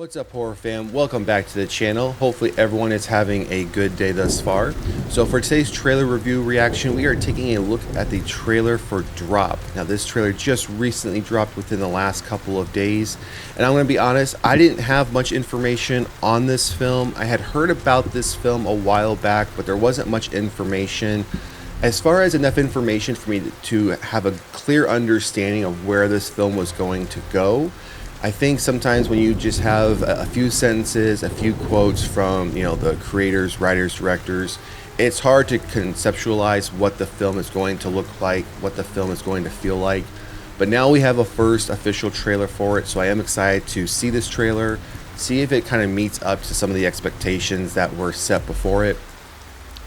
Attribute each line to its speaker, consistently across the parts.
Speaker 1: What's up, horror fam? Welcome back to the channel. Hopefully everyone is having a good day thus far. So for today's trailer review reaction, we are taking a look at the trailer for Drop. Now this trailer just recently dropped within the last couple of days, and I'm going to be honest, I didn't have much information on this film. I had heard about this film a while back, but there wasn't much information. As far as enough information for me to have a clear understanding of where this film was going to go. I think sometimes when you just have a few sentences, a few quotes from, the creators, writers, directors, it's hard to conceptualize what the film is going to look like, what the film is going to feel like. But now we have a first official trailer for it, so I am excited to see this trailer, see if it kind of meets up to some of the expectations that were set before it.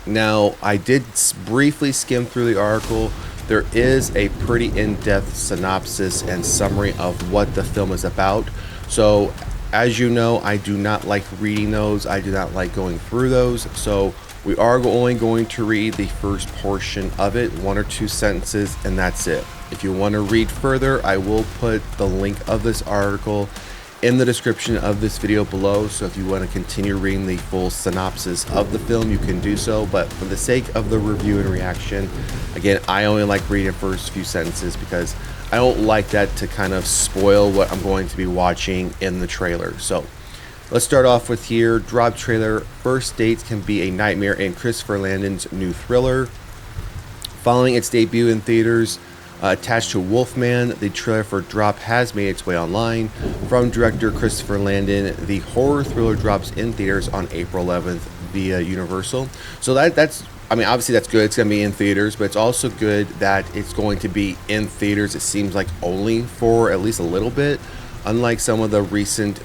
Speaker 1: Now, I did briefly skim through the article. There is a pretty in-depth synopsis and summary of what the film is about. So, as you know, I do not like reading those. I do not like going through those. So, we are only going to read the first portion of it, 1 or 2 sentences, and that's it. If you want to read further, I will put the link of this article in the description of this video below, so if you want to continue reading the full synopsis of the film, you can do so. But for the sake of the review and reaction, again, I only like reading the first few sentences because I don't like that to kind of spoil what I'm going to be watching in the trailer. So let's start off with here. Drop trailer. First dates can be a nightmare in Christopher Landon's new thriller. Following its debut in theaters, attached to Wolfman, the trailer for Drop has made its way online. From director Christopher Landon, the horror thriller drops in theaters on April 11th via Universal. So that's, obviously that's good. It's going to be in theaters, but it's also good that it's going to be in theaters, it seems like, only for at least a little bit. Unlike some of the recent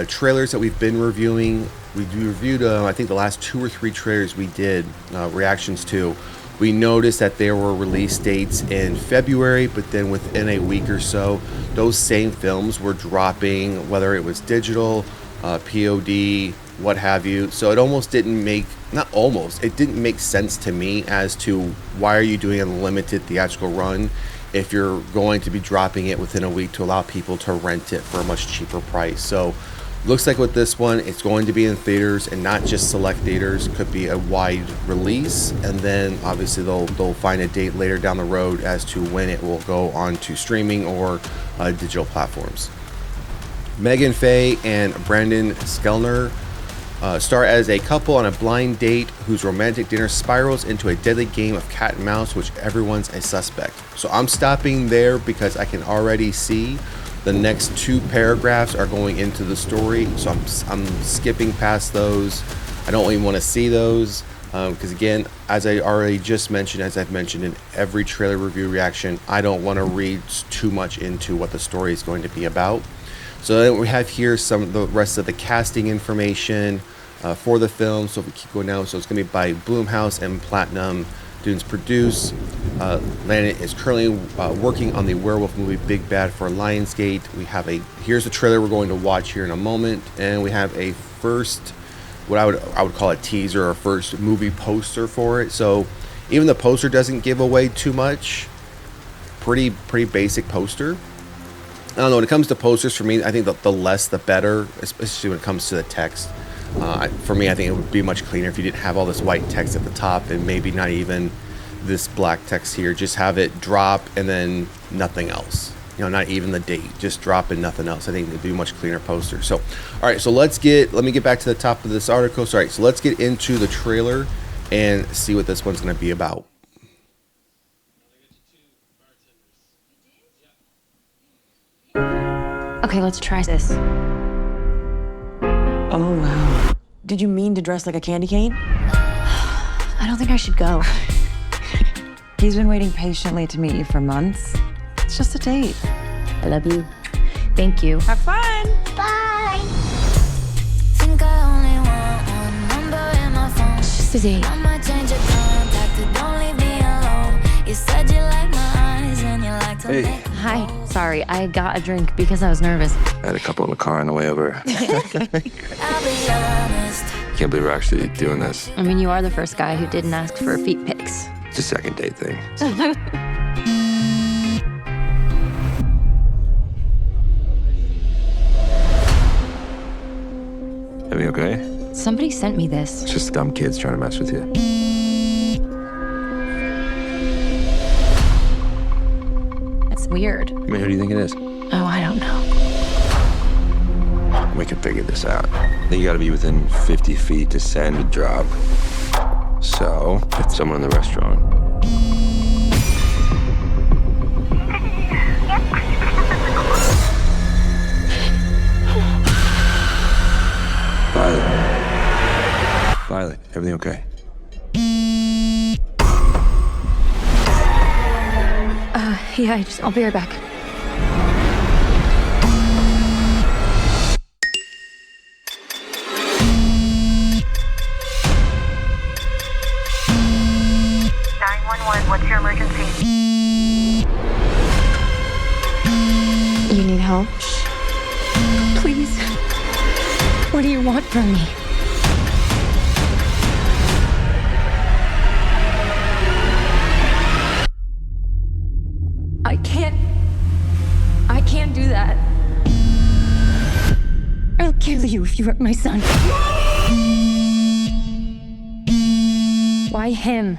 Speaker 1: trailers that we've been reviewing, we reviewed, I think, the last 2 or 3 trailers we did reactions to. We noticed that there were release dates in February, but then within a week or so, those same films were dropping, whether it was digital, POD, what have you. So it almost didn't make, it didn't make sense to me as to why are you doing a limited theatrical run if you're going to be dropping it within a week to allow people to rent it for a much cheaper price. So looks like with this one, it's going to be in theaters and not just select theaters. Could be a wide release, and then obviously they'll find a date later down the road as to when it will go on to streaming or digital platforms. Megan Faye and Brandon Skellner star as a couple on a blind date whose romantic dinner spirals into a deadly game of cat and mouse, which everyone's a suspect. So I'm stopping there because I can already see the next 2 paragraphs are going into the story, so I'm skipping past those. I don't even want to see those because, again, as I already just mentioned, as I've mentioned in every trailer review reaction, I don't want to read too much into what the story is going to be about. So then we have here some of the rest of the casting information for the film. So if we keep going down, so it's going to be by Blumhouse and Platinum Dunes produce. Landon is currently working on the werewolf movie Big Bad for Lionsgate. We have here's the trailer we're going to watch here in a moment, and we have a first, what I would call a teaser or first movie poster for it. So even the poster doesn't give away too much. Pretty basic poster. I don't know, when it comes to posters, for me, I think the less the better, especially when it comes to the text. For me, I think it would be much cleaner if you didn't have all this white text at the top and maybe not even this black text here. Just have it drop and then nothing else. Not even the date. Just drop and nothing else. I think it'd be a much cleaner poster. So, all right, so let me get back to the top of this article. So, all right, so let's get into the trailer and see what this one's going to be about.
Speaker 2: Okay, let's try this.
Speaker 3: Oh, wow. Did you mean to dress like a candy cane?
Speaker 2: I don't think I should go.
Speaker 4: He's been waiting patiently to meet you for months. It's just a date.
Speaker 2: I love you. Thank you.
Speaker 4: Have fun!
Speaker 5: Bye. Think I only want one number in my phone.
Speaker 2: It's just a date.
Speaker 5: I might change your contact, don't leave me alone. You said you like my eyes and you like to
Speaker 6: Hey.
Speaker 5: make
Speaker 2: Hi. Sorry, I got a drink because I was nervous.
Speaker 6: I had a couple in the car on the way over.
Speaker 5: I'll be honest.
Speaker 6: Can't believe we're actually doing this.
Speaker 2: I mean, you are the first guy who didn't ask for feet pics.
Speaker 6: It's a second date thing.
Speaker 2: Somebody sent me this.
Speaker 6: It's just dumb kids trying to mess with you.
Speaker 2: It's weird.
Speaker 6: I mean, who do you think it is?
Speaker 2: Oh, I don't know.
Speaker 6: We can figure this out. I think you gotta be within 50 feet to send a drop. So, it's someone in the restaurant. Violet, everything okay?
Speaker 2: Yeah, I'll be right back.
Speaker 7: What's your emergency?
Speaker 2: You need help? Please. What do you want from me? I can't do that. I'll kill you if you hurt my son. Why him?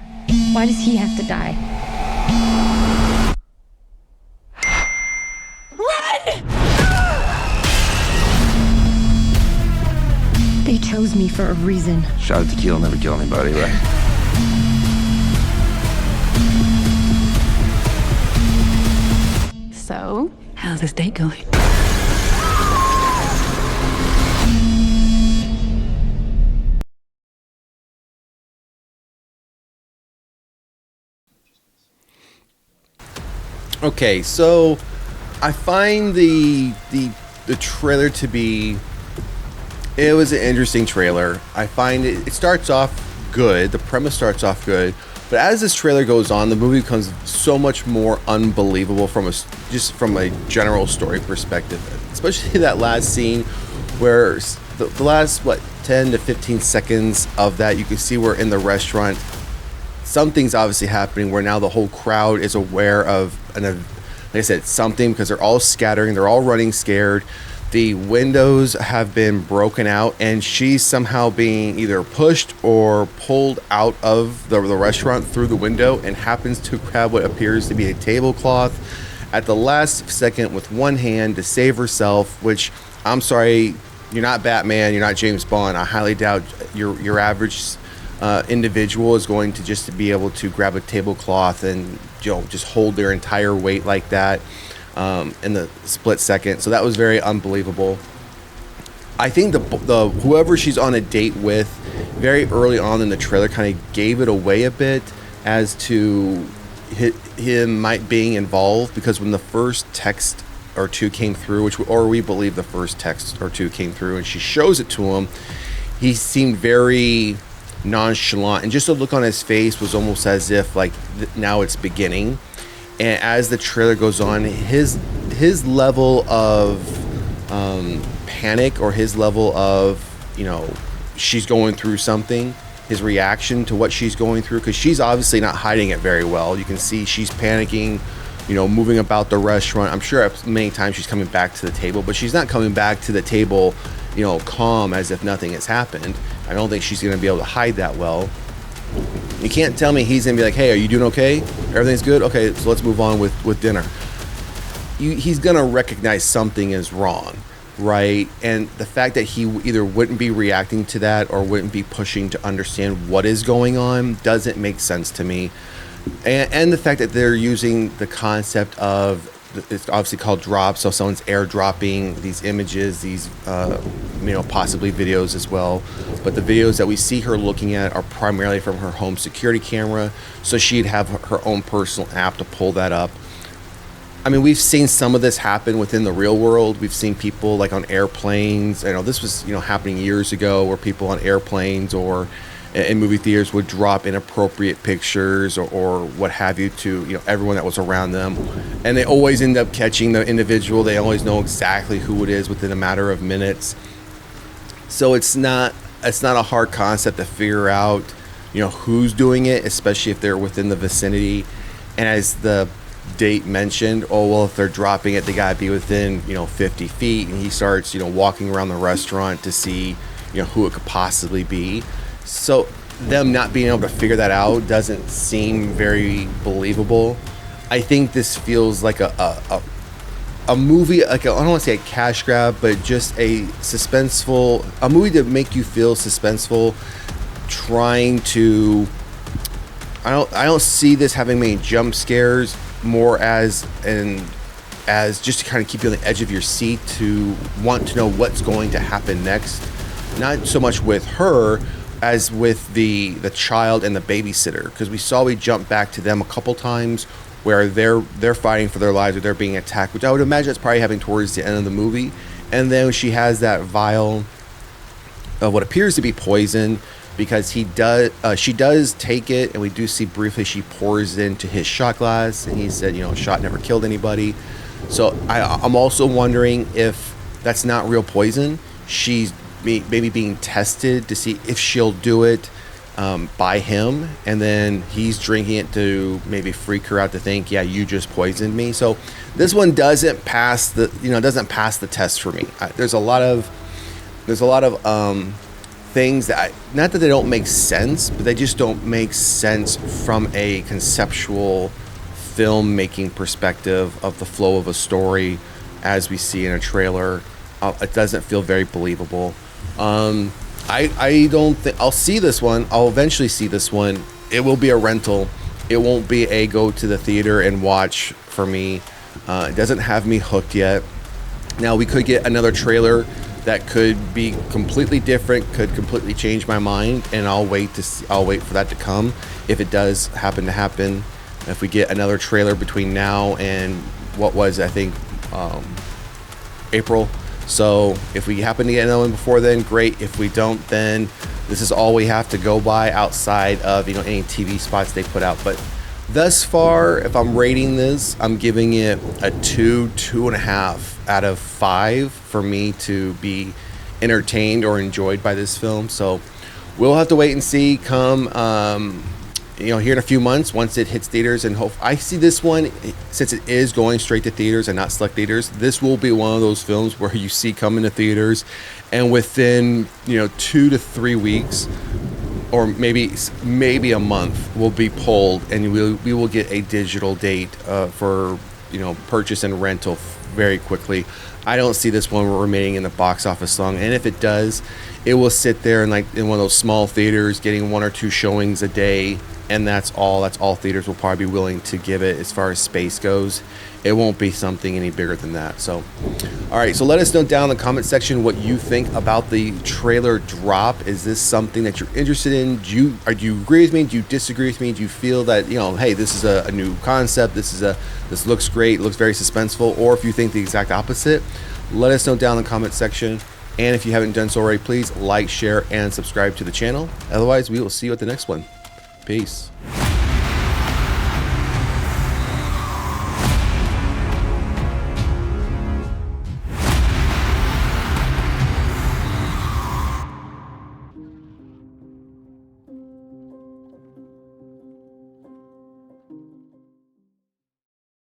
Speaker 2: Why does he have to die? Run! They chose me for a reason.
Speaker 6: Shot of tequila never kill anybody, right?
Speaker 2: So, how's this date going?
Speaker 1: Okay, so I find the trailer to be, it was an interesting trailer. I find it starts off good. The premise starts off good, but as this trailer goes on, the movie becomes so much more unbelievable from just from a general story perspective. Especially that last scene where the last 10 to 15 seconds of that, you can see we're in the restaurant. Something's obviously happening where now the whole crowd is aware of like I said, something, because they're all scattering, they're all running scared. The windows have been broken out, and she's somehow being either pushed or pulled out of the restaurant through the window and happens to grab what appears to be a tablecloth at the last second with one hand to save herself, which, I'm sorry, you're not Batman, you're not James Bond. I highly doubt your average individual is going to just to be able to grab a tablecloth and just hold their entire weight like that in the split second. So that was very unbelievable. I think the whoever she's on a date with very early on in the trailer kind of gave it away a bit as to him might being involved, because when the first text or two came through, we believe the first text or two came through, and she shows it to him, he seemed very nonchalant, and just a look on his face was almost as if like now it's beginning. And as the trailer goes on, his level of panic, or his level of she's going through something, his reaction to what she's going through, because she's obviously not hiding it very well. You can see she's panicking, moving about the restaurant. I'm sure many times she's coming back to the table, but she's not coming back to the table calm as if nothing has happened. I don't think she's going to be able to hide that well. You can't tell me he's going to be like, hey, are you doing okay? Everything's good? Okay, so let's move on with dinner. He's going to recognize something is wrong, right? And the fact that he either wouldn't be reacting to that or wouldn't be pushing to understand what is going on doesn't make sense to me. And the fact that they're using the concept of, it's obviously called drop, so someone's airdropping these images, these possibly videos as well, but the videos that we see her looking at are primarily from her home security camera, so she'd have her own personal app to pull that up. I mean, we've seen some of this happen within the real world. We've seen people like on airplanes. I know this was happening years ago, where people on airplanes or in movie theaters would drop inappropriate pictures or what have you to everyone that was around them, and they always end up catching the individual. They always know exactly who it is within a matter of minutes. So it's not a hard concept to figure out who's doing it, especially if they're within the vicinity. And as the date mentioned, if they're dropping it, they gotta be within 50 feet, and he starts walking around the restaurant to see who it could possibly be. So them not being able to figure that out doesn't seem very believable. I think this feels like a movie, like I don't want to say a cash grab, but just a movie to make you feel suspenseful, trying to. I don't see this having many jump scares, more as just to kind of keep you on the edge of your seat, to want to know what's going to happen next. Not so much with her as with the child and the babysitter, because we jump back to them a couple times where they're fighting for their lives, or they're being attacked, which I would imagine it's probably happening towards the end of the movie. And then she has that vial of what appears to be poison, because she does take it, and we do see briefly she pours into his shot glass, and he said, a shot never killed anybody. So I'm also wondering if that's not real poison. She's maybe being tested to see if she'll do it by him, and then he's drinking it to maybe freak her out to think, yeah, you just poisoned me. So this one doesn't pass the test for me. There's a lot of things that not that they don't make sense, but they just don't make sense from a conceptual filmmaking perspective of the flow of a story as we see in a trailer. It doesn't feel very believable. I don't think I'll see this one. I'll eventually see this one. It will be a rental. It won't be a go to the theater and watch for me. It doesn't have me hooked yet. Now we could get another trailer that could be completely different, could completely change my mind, and I'll wait for that to come if it does happen to happen. If we get another trailer between now and what was, I think, April. So if we happen to get another one before then, great. If we don't, then this is all we have to go by outside of any TV spots they put out. But thus far, if I'm rating this, I'm giving it a 2.5 out of 5 for me to be entertained or enjoyed by this film. So we'll have to wait and see come here in a few months once it hits theaters, and hope I see this one, since it is going straight to theaters and not select theaters. This will be one of those films where you see come into theaters, and within 2 to 3 weeks, or maybe a month, will be pulled, and we will get a digital date for purchase and rental very quickly. I don't see this one remaining in the box office long, and if it does, it will sit there in one of those small theaters, getting 1 or 2 showings a day, and that's all theaters will probably be willing to give it as far as space goes. It won't be something any bigger than that. So, all right, so let us know down in the comment section what you think about the trailer drop. Is this something that you're interested in? Do you agree with me? Do you disagree with me? Do you feel that, hey, this is a new concept, this looks great, looks very suspenseful? Or if you think the exact opposite, let us know down in the comment section. And if you haven't done so already, please like, share, and subscribe to the channel. Otherwise, we will see you at the next one. Peace.